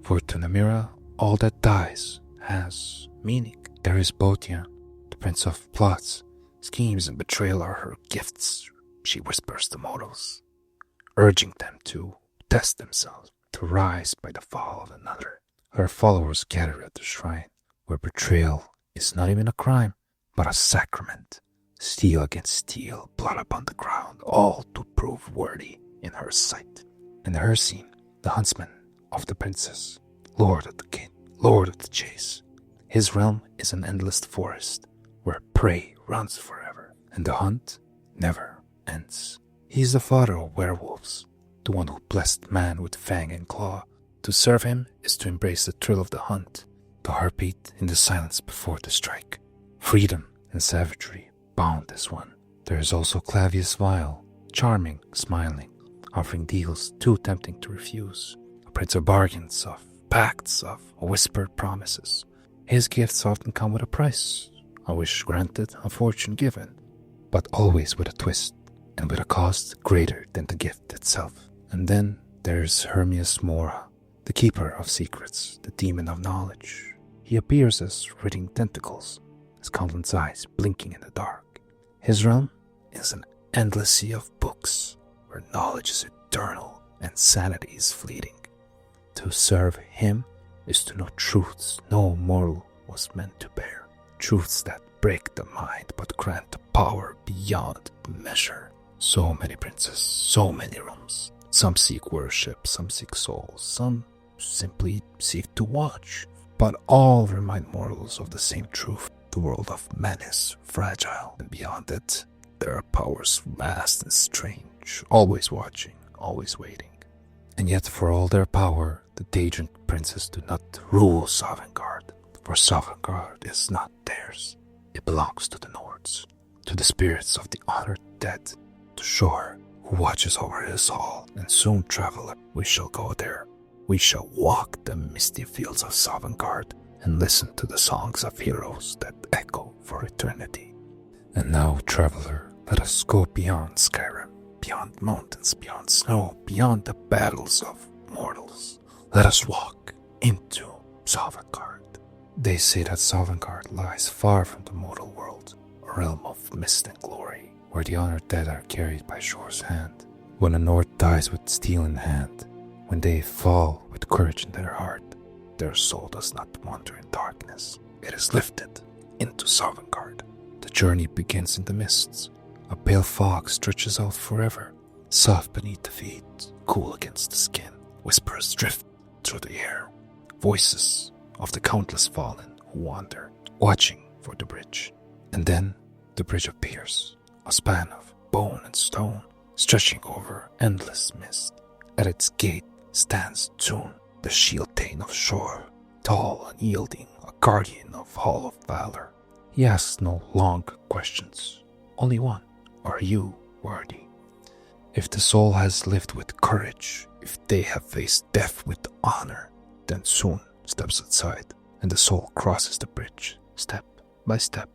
For to Namira, all that dies has meaning. There is Botia, the prince of plots. Schemes and betrayal are her gifts. She whispers to mortals, urging them to test themselves, to rise by the fall of another. Her followers gather at the shrine, where betrayal is not even a crime, but a sacrament. Steel against steel, blood upon the ground, all to prove worthy in her sight. In her scene, the huntsman of the princess, lord of the king, lord of the chase. His realm is an endless forest, where prey runs forever, and the hunt never ends. He is the father of werewolves, the one who blessed man with fang and claw. To serve him is to embrace the thrill of the hunt, the heartbeat in the silence before the strike. Freedom and savagery bound as one. There is also Clavius Vile, charming, smiling, offering deals too tempting to refuse. A prince of bargains, of pacts, of whispered promises. His gifts often come with a price, a wish granted, a fortune given, but always with a twist and with a cost greater than the gift itself. And then there's Hermias Mora, the keeper of secrets, the demon of knowledge. He appears as writhing tentacles, his countless eyes blinking in the dark. His realm is an endless sea of books, where knowledge is eternal and sanity is fleeting. To serve him is to know truths no mortal was meant to bear. Truths that break the mind but grant power beyond measure. So many princes, so many realms. Some seek worship, some seek souls, some simply seek to watch. But all remind mortals of the same truth. The world of man is fragile, and beyond it, there are powers vast and strange, always watching, always waiting. And yet for all their power, the Daedric princes do not rule Sovngarde, for Sovngarde is not theirs. It belongs to the Nords, to the spirits of the honored dead, to Shor, who watches over us all, and soon, traveler, we shall go there. We shall walk the misty fields of Sovngarde and listen to the songs of heroes that echo for eternity. And now, traveler, let us go beyond Skyrim, beyond mountains, beyond snow, beyond the battles of mortals. Let us walk into Sovngarde. They say that Sovngarde lies far from the mortal world, a realm of mist and glory, where the honored dead are carried by Shor's hand. When a Nord dies with steel in hand, when they fall with courage in their heart, their soul does not wander in darkness. It is lifted into Sovngarde. The journey begins in the mists. A pale fog stretches out forever, Soft beneath the feet, cool against the skin, whispers drift through the air. Voices of the countless fallen who wander, watching for the bridge. And then the bridge appears, a span of bone and stone, stretching over endless mist. At its gate stands June, the shield thane of shore, tall, unyielding, a guardian of hall of valor. He asks no long questions, only one: are you worthy? If the soul has lived with courage, if they have faced death with honor, then Soon steps aside, and the soul crosses the bridge, step by step,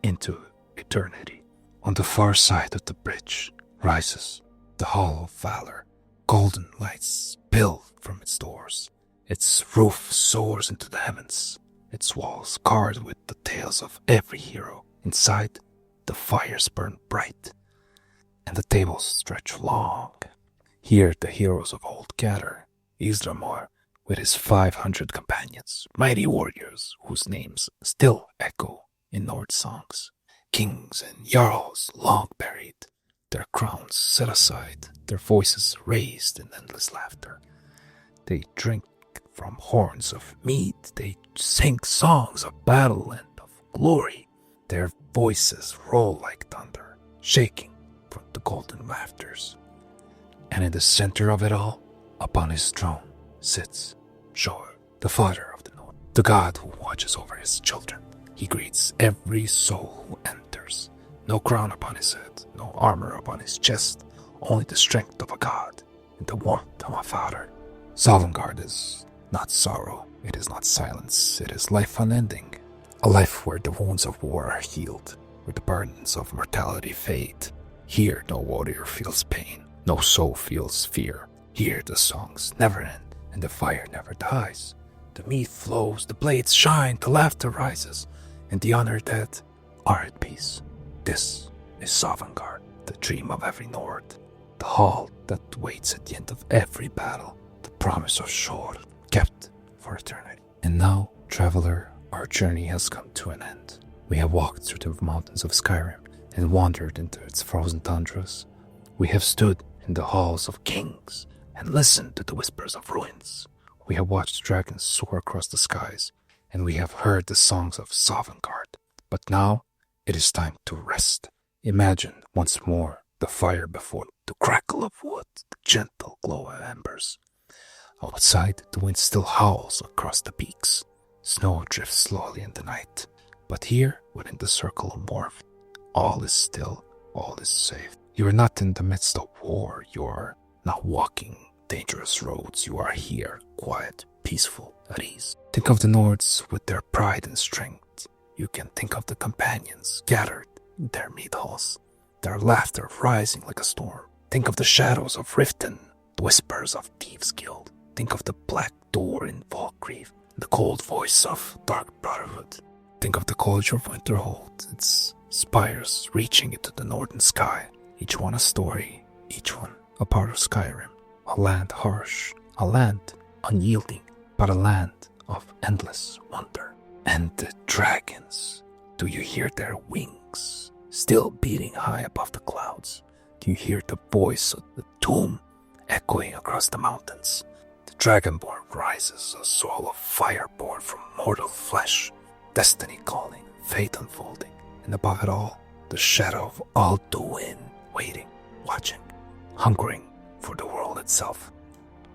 into eternity. On the far side of the bridge rises the Hall of Valor. Golden lights spill from its doors. Its roof soars into the heavens, its walls carved with the tales of every hero. Inside, the fires burn bright, and the tables stretch long. Here the heroes of old gather. Isdramor, with his 500 companions, mighty warriors whose names still echo in Nord songs. Kings and jarls long buried, their crowns set aside, their voices raised in endless laughter. They drink from horns of mead, they sing songs of battle and of glory. Their voices roll like thunder, shaking from the golden rafters. And in the center of it all, upon his throne, sits Sjor, the father of the North, the god who watches over his children. He greets every soul who enters. No crown upon his head, no armor upon his chest, only the strength of a god and the warmth of a father. Sovngarde is not sorrow, it is not silence, it is life unending. A life where the wounds of war are healed, where the burdens of mortality fade. Here no warrior feels pain, no soul feels fear. Here the songs never end, and the fire never dies. The mead flows, the blades shine, the laughter rises, and the honored dead are at peace. This is Sovngarde, the dream of every Nord, the hall that waits at the end of every battle, the promise of Sjor, kept for eternity. And now, traveler, our journey has come to an end. We have walked through the mountains of Skyrim and wandered into its frozen tundras. We have stood in the halls of kings and listened to the whispers of ruins. We have watched dragons soar across the skies, and we have heard the songs of Sovngarde. But now, it is time to rest. Imagine once more the fire before, the crackle of wood, the gentle glow of embers. Outside, the wind still howls across the peaks. Snow drifts slowly in the night. But here, within the circle of warmth, all is still, all is safe. You are not in the midst of war. You are not walking dangerous roads. You are here, quiet, peaceful, at ease. Think of the Nords with their pride and strength. You can think of the companions gathered in their mead halls, their laughter rising like a storm. Think of the shadows of Riften, the whispers of Thieves' Guild. Think of the black door in Valgrieve, the cold voice of Dark Brotherhood. Think of the College of Winterhold, its spires reaching into the northern sky, each one a story, each one a part of Skyrim. A land harsh, a land unyielding, but a land of endless wonder. And the dragons, do you hear their wings still beating high above the clouds? Do you hear the voice of the tomb echoing across the mountains? The Dragonborn rises, a soul of fire born from mortal flesh, destiny calling, fate unfolding, and above it all, the shadow of Alduin waiting, watching, hungering for the world itself.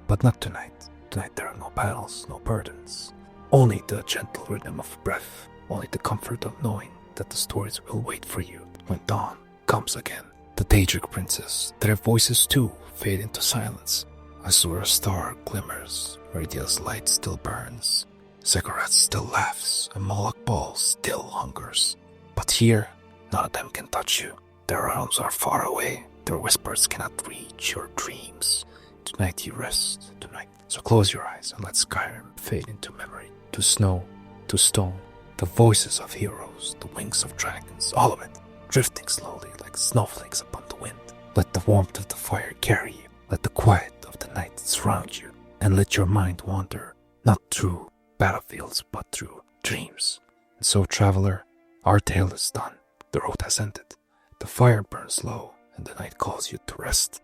But not tonight. Tonight there are no battles, no burdens, only the gentle rhythm of breath, only the comfort of knowing that the stories will wait for you when dawn comes again. The Daedric princes, their voices too fade into silence. Azura's star glimmers, Radia's light still burns, Ziggurat still laughs, and Moloch Ball still hungers. But here, none of them can touch you. Their realms are far away, their whispers cannot reach your dreams. Tonight you rest, tonight. So close your eyes and let Skyrim fade into memory, to snow, to stone, the voices of heroes, the wings of dragons, all of it, drifting slowly like snowflakes upon the wind. Let the warmth of the fire carry you, let the quiet of the night surround you, and let your mind wander, not through battlefields, but through dreams. And so, traveler, our tale is done. The road has ended. The fire burns low, and the night calls you to rest.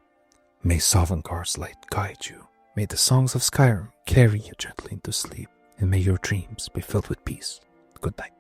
May Sovngar's light guide you. May the songs of Skyrim carry you gently into sleep. And may your dreams be filled with peace. Good night.